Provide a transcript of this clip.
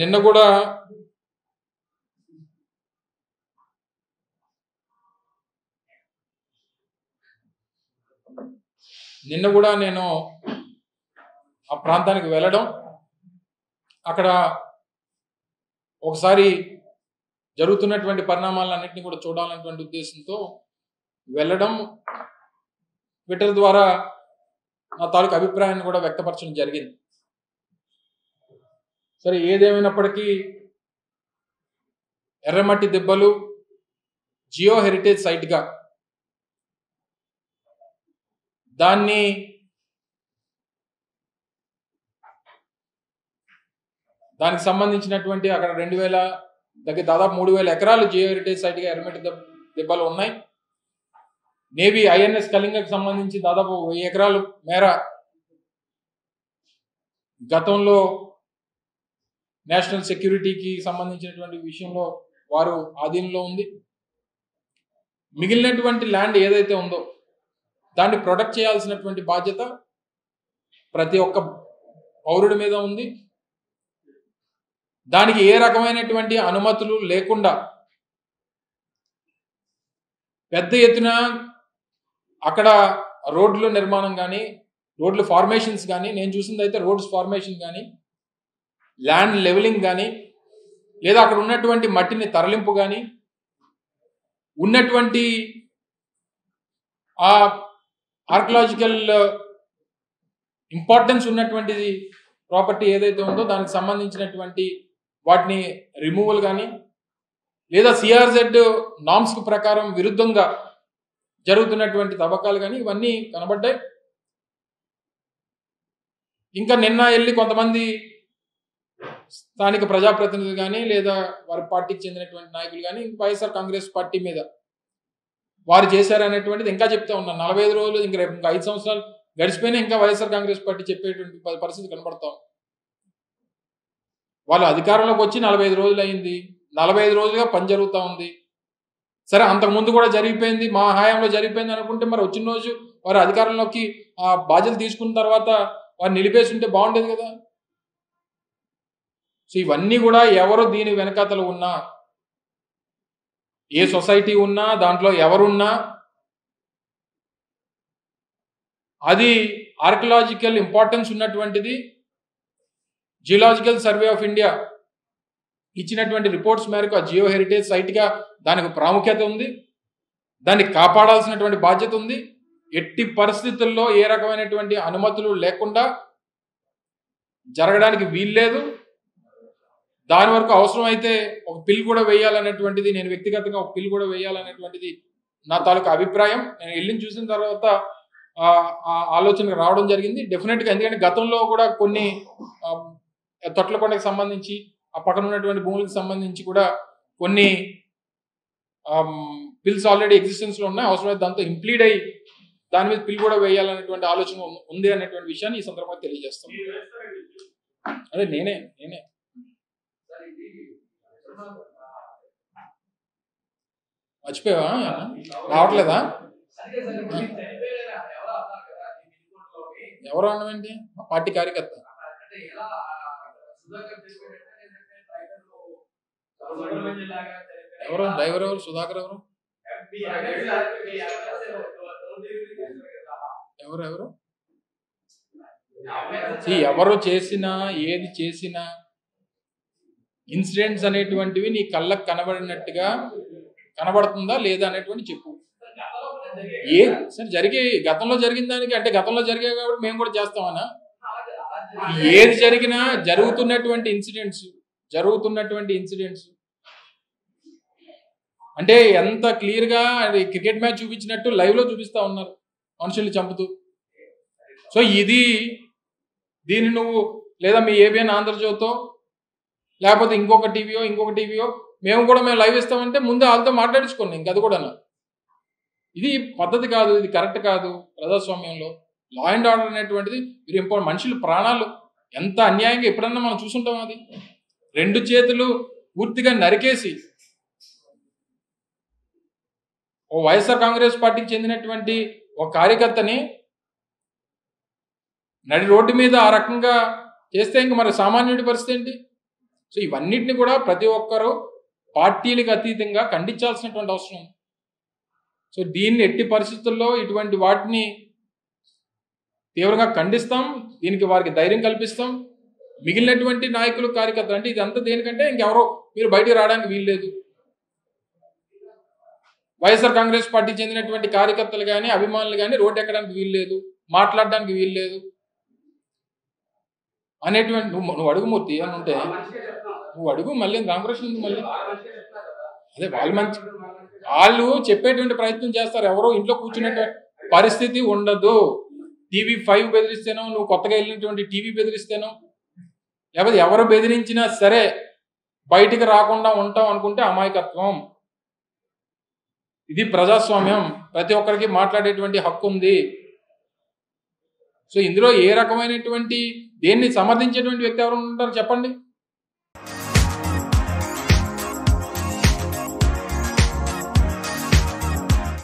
నిన్న కూడా నేను ఆ ప్రాంతానికి వెళ్ళడం, అక్కడ ఒకసారి జరుగుతున్నటువంటి పరిణామాలన్నింటినీ కూడా చూడాలనేటువంటి ఉద్దేశంతో వెళ్ళడం, ట్విట్టర్ ద్వారా నా తాలూకు అభిప్రాయాన్ని కూడా వ్యక్తపరచడం జరిగింది. సరే, ఏదేమైనప్పటికీ ఎర్రమట్టి దిబ్బలు జియో హెరిటేజ్ సైట్గా దానికి సంబంధించినటువంటి అక్కడ 2000 దాదాపు 3000 ఎకరాలు జియో హెరిటేజ్ సైట్గా ఎర్రమట్టి దిబ్బలు ఉన్నాయి. నేవీ ఐఎన్ఎస్ కళింగకు సంబంధించి దాదాపు 1000 ఎకరాలు మేర గతంలో నేషనల్ సెక్యూరిటీకి సంబంధించినటువంటి విషయంలో వారు ఆధీనంలో ఉంది. మిగిలినటువంటి ల్యాండ్ ఏదైతే ఉందో దాన్ని ప్రొటెక్ట్ చేయాల్సినటువంటి బాధ్యత ప్రతి ఒక్క పౌరుడి మీద ఉంది. దానికి ఏ రకమైనటువంటి అనుమతులు లేకుండా పెద్ద ఎత్తున అక్కడ రోడ్ల నిర్మాణం కానీ, రోడ్ల ఫార్మేషన్స్ కానీ, నేను చూసింది అయితే రోడ్స్ ఫార్మేషన్ కానీ, ల్యాండ్ లెవెలింగ్ కానీ, లేదా అక్కడ ఉన్నటువంటి మట్టిని తరలింపు కానీ, ఉన్నటువంటి ఆ ఆర్కియలాజికల్ ఇంపార్టెన్స్ ఉన్నటువంటిది ప్రాపర్టీ ఏదైతే ఉందో దానికి సంబంధించినటువంటి వాటిని రిమూవల్ కానీ, లేదా సిఆర్జెడ్ నామ్స్ ప్రకారం విరుద్ధంగా జరుగుతున్నటువంటి తవ్వకాలు కానీ ఇవన్నీ కనబడ్డాయి. ఇంకా నిన్న వెళ్ళి కొంతమంది స్థానిక ప్రజాప్రతినిధులు కానీ, లేదా వారి పార్టీకి చెందినటువంటి నాయకులు కానీ వైఎస్ఆర్ కాంగ్రెస్ పార్టీ మీద వారు చేశారనేటువంటిది ఇంకా చెప్తా ఉన్నాను. 45 రోజులు ఇంకా రేపు ఇంకా 5 సంవత్సరాలు గడిచిపోయినా ఇంకా వైఎస్ఆర్ కాంగ్రెస్ పార్టీ చెప్పేటువంటి పరిస్థితి కనబడతాం. వాళ్ళు అధికారంలోకి వచ్చి 45 రోజులు అయింది. 45 రోజులుగా పని జరుగుతూ ఉంది. సరే, అంతకుముందు కూడా జరిగిపోయింది, మా హయాంలో జరిగిపోయింది అనుకుంటే మరి వచ్చిన రోజు వారు అధికారంలోకి ఆ బాధ్యతలు తీసుకున్న తర్వాత వారు నిలిపేసి ఉంటే బాగుండేది కదా. సో ఇవన్నీ కూడా ఎవరు దీని వెనకాతలు ఉన్నా, ఏ సొసైటీ ఉన్నా, దాంట్లో ఎవరున్నా, అది ఆర్కియలాజికల్ ఇంపార్టెన్స్ ఉన్నటువంటిది. జియోలాజికల్ సర్వే ఆఫ్ ఇండియా ఇచ్చినటువంటి రిపోర్ట్స్ మేరకు ఆ జియో హెరిటేజ్ సైట్గా దానికి ప్రాముఖ్యత ఉంది, దాన్ని కాపాడాల్సినటువంటి బాధ్యత ఉంది. ఎట్టి పరిస్థితుల్లో ఏ రకమైనటువంటి అనుమతులు లేకుండా జరగడానికి వీల్లేదు. దాని వరకు అవసరమైతే ఒక పిల్ కూడా వేయాలనేటువంటిది, నేను వ్యక్తిగతంగా ఒక పిల్ కూడా వేయాలనేటువంటిది నా తాలూకు అభిప్రాయం. నేను వెళ్ళి చూసిన తర్వాత ఆలోచనకు రావడం జరిగింది డెఫినెట్గా. ఎందుకంటే గతంలో కూడా కొన్ని తొట్లకొండకి సంబంధించి ఆ పక్కన ఉన్నటువంటి భూములకు సంబంధించి కూడా కొన్ని పిల్స్ ఆల్రెడీ ఎగ్జిస్టెన్స్లో ఉన్నాయి. అవసరమైతే దాంతో ఇంప్లీడ్ అయ్యి దాని మీద పిల్ కూడా వేయాలనేటువంటి ఆలోచన ఉంది అనేటువంటి విషయాన్ని ఈ సందర్భంగా తెలియజేస్తాం. అదే నేనే మర్చిపోయావా? రావట్లేదా? ఎవరు అన్నమేంటి? మా పార్టీ కార్యకర్త. ఎవరు డ్రైవర్? ఎవరు సుధాకర్? ఎవరు ఎవరు చేసినా, ఏది చేసినా ఇన్సిడెంట్స్ అనేటువంటివి నీ కళ్ళకు కనబడినట్టుగా కనబడుతుందా లేదా అనేటువంటి చెప్పు. సరే, గతంలో జరిగిన దానికి అంటే గతంలో జరిగాయి కాబట్టి మేము కూడా చేస్తామన్నా? ఏది జరిగినా జరుగుతున్నటువంటి ఇన్సిడెంట్స్ అంటే ఎంత క్లియర్గా క్రికెట్ మ్యాచ్ చూపించినట్టు లైవ్లో చూపిస్తా ఉన్నారు మనుషుల్ని చంపుతూ. సో దీన్ని నువ్వు లేదా మీ ఏబిఎన్ ఆంధ్రజ్యోతో లేకపోతే ఇంకొక టీవీయో మేము లైవ్ ఇస్తామంటే ముందు వాళ్ళతో మాట్లాడించుకోండి. ఇంక అది కూడా ఇది పద్ధతి కాదు, ఇది కరెక్ట్ కాదు. ప్రజాస్వామ్యంలో లా అండ్ ఆర్డర్ అనేటువంటిది మీరు ఇంపార్టెంట్. మనుషుల ప్రాణాలు ఎంత అన్యాయంగా ఎప్పుడన్నా మనం చూసుంటాం. అది 2 చేతులు పూర్తిగా నరికేసి ఓ వైఎస్ఆర్ కాంగ్రెస్ పార్టీకి చెందినటువంటి ఒక కార్యకర్తని నడి రోడ్డు మీద ఆ రకంగా చేస్తే ఇంక మరి సామాన్యుడి పరిస్థితి ఏంటి? సో ఇవన్నిటిని కూడా ప్రతి ఒక్కరూ పార్టీలకు అతీతంగా ఖండించాల్సినటువంటి అవసరం ఉంది. సో దీన్ని ఎట్టి పరిస్థితుల్లో ఇటువంటి వాటిని తీవ్రంగా ఖండిస్తాం, దీనికి వారికి ధైర్యం కల్పిస్తాం. మిగిలినటువంటి నాయకులు కార్యకర్తలు అంటే ఇదంతా దేనికంటే ఇంకెవరో మీరు బయటికి రావడానికి వీల్లేదు, వైఎస్ఆర్ కాంగ్రెస్ పార్టీ చెందినటువంటి కార్యకర్తలు కానీ అభిమానులు కానీ రోడ్డు ఎక్కడానికి వీల్లేదు, మాట్లాడడానికి వీల్లేదు అనేటువంటి నువ్వు అడుగు మూర్తి అని ఉంటే నువ్వు అడుగు, మళ్ళీ రామకృష్ణ ఉంది మళ్ళీ అదే వాళ్ళు చెప్పేటువంటి ప్రయత్నం చేస్తారు. ఎవరో ఇంట్లో కూర్చునేటువంటి పరిస్థితి ఉండదు. టీవీ 5 బెదిరిస్తేనో, నువ్వు కొత్తగా వెళ్ళినటువంటి టీవీ బెదిరిస్తేనో, లేకపోతే ఎవరు బెదిరించినా సరే బయటికి రాకుండా ఉంటాం అనుకుంటే అమాయకత్వం. ఇది ప్రజాస్వామ్యం, ప్రతి ఒక్కరికి మాట్లాడేటువంటి హక్కు ఉంది. సో ఇందులో ఏ రకమైనటువంటి దేన్ని సమర్థించేటువంటి వ్యక్తి ఎవరు ఉంటారు చెప్పండి?